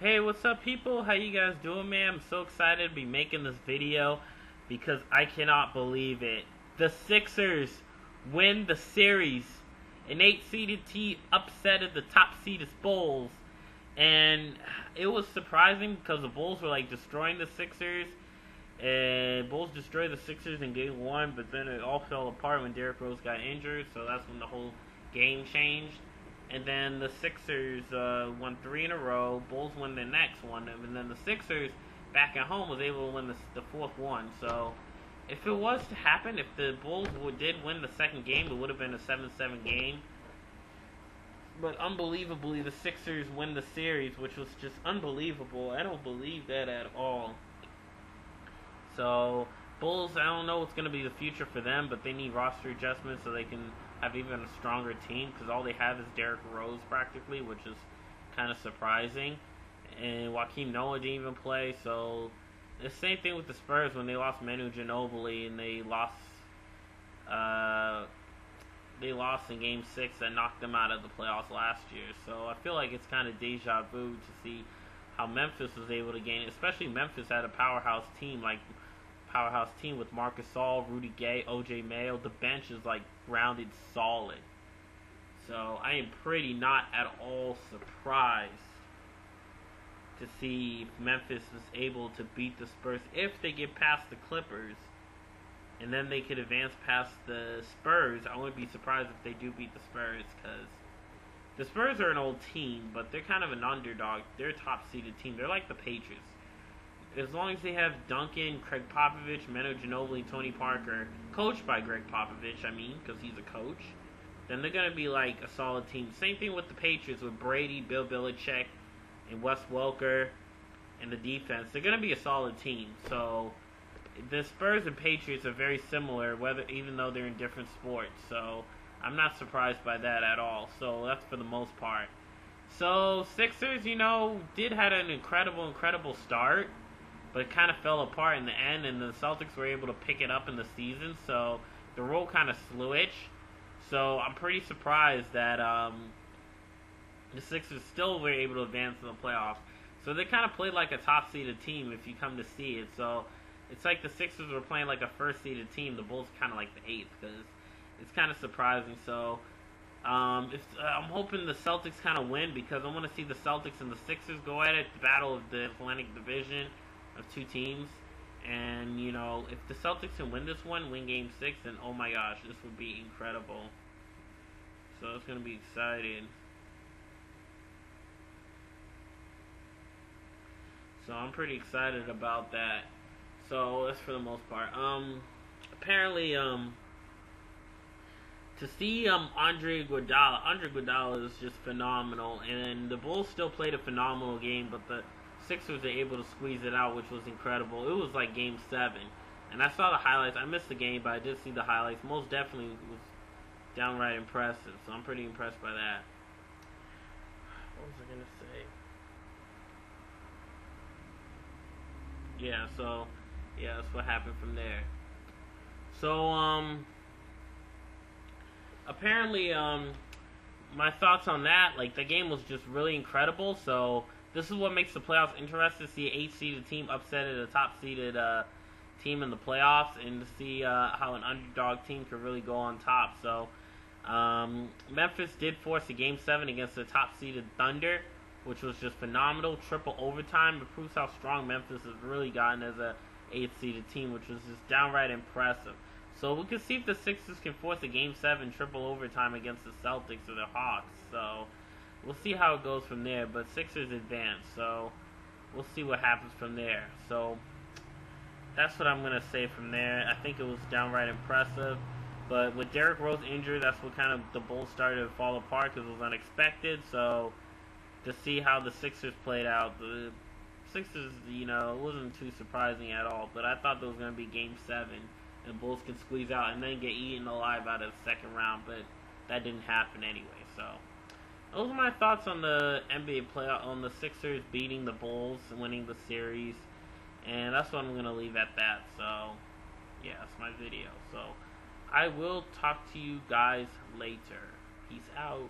Hey, what's up, people? How you guys doing, man? I'm so excited to be making this video because I cannot believe it. The Sixers win the series. An 8-seeded team upsetted the top-seeded Bulls, and it was surprising because the Bulls were like destroying the Sixers, and Bulls destroyed the Sixers in Game 1, but then it all fell apart when Derrick Rose got injured, so that's when the whole game changed. And then the Sixers won 3 in a row. Bulls won the next one, and then the Sixers back at home was able to win the fourth one. So if it was to happen, if the Bulls did win the second game, it would have been a 7-7 game. But unbelievably, the Sixers win the series, which was just unbelievable. I don't believe that at all. So Bulls, I don't know what's going to be the future for them, but they need roster adjustments so they can have even a stronger team, because all they have is Derrick Rose practically, which is kind of surprising. And Joakim Noah didn't even play, so the same thing with the Spurs when they lost Manu Ginobili and they lost in Game 6 that knocked them out of the playoffs last year. So I feel like it's kind of deja vu to see how Memphis was able to gain it. Especially Memphis had a powerhouse team with Marc Gasol, Rudy Gay, OJ Mayo. The bench is like grounded solid. So I am pretty not at all surprised to see Memphis was able to beat the Spurs if they get past the Clippers, and then they could advance past the Spurs. I wouldn't be surprised if they do beat the Spurs, because the Spurs are an old team, but they're kind of an underdog. They're a top-seeded team. They're like the Patriots. As long as they have Duncan, Craig Popovich, Manu Ginobili, Tony Parker, coached by Greg Popovich, because he's a coach, then they're going to be like a solid team. Same thing with the Patriots with Brady, Bill Belichick, and Wes Welker, and the defense. They're going to be a solid team. So the Spurs and Patriots are very similar, even though they're in different sports. So I'm not surprised by that at all. So that's for the most part. So Sixers, did have an incredible start, but it kind of fell apart in the end, and the Celtics were able to pick it up in the season, so the role kind of switched. So I'm pretty surprised that the Sixers still were able to advance in the playoffs. So they kind of played like a top-seeded team if you come to see it. So it's like the Sixers were playing like a first-seeded team. The Bulls kind of like the eighth, because it's kind of surprising. So I'm hoping the Celtics kind of win, because I want to see the Celtics and the Sixers go at it, the battle of the Atlantic Division of two teams. And if the Celtics can win this one, win Game 6, then oh my gosh, this would be incredible. So it's gonna be exciting. So I'm pretty excited about that. So that's for the most part. Apparently, to see Andre Iguodala is just phenomenal, and the Bulls still played a phenomenal game, but the Sixers were able to squeeze it out, which was incredible. It was like Game 7. And I saw the highlights. I missed the game, but I did see the highlights. Most definitely was downright impressive. So I'm pretty impressed by that. What was I going to say? Yeah, that's what happened from there. So, apparently, my thoughts on that, like, the game was just really incredible. So this is what makes the playoffs interesting, to see an 8-seeded team upset a top-seeded team in the playoffs, and to see how an underdog team could really go on top. So Memphis did force a Game 7 against the top-seeded Thunder, which was just phenomenal. Triple overtime. It proves how strong Memphis has really gotten as a 8th-seeded team, which was just downright impressive. So we can see if the Sixers can force a Game 7 triple overtime against the Celtics or the Hawks. So we'll see how it goes from there, but Sixers advance, so we'll see what happens from there. So that's what I'm going to say from there. I think it was downright impressive, but with Derrick Rose injured, that's what kind of the Bulls started to fall apart, because it was unexpected. So to see how the Sixers played out, the Sixers, it wasn't too surprising at all, but I thought there was going to be Game 7, and the Bulls can squeeze out and then get eaten alive out of the second round, but that didn't happen anyway. So those are my thoughts on the NBA playoff, on the Sixers beating the Bulls and winning the series. And that's what I'm going to leave at that. So, yeah, that's my video. So, I will talk to you guys later. Peace out.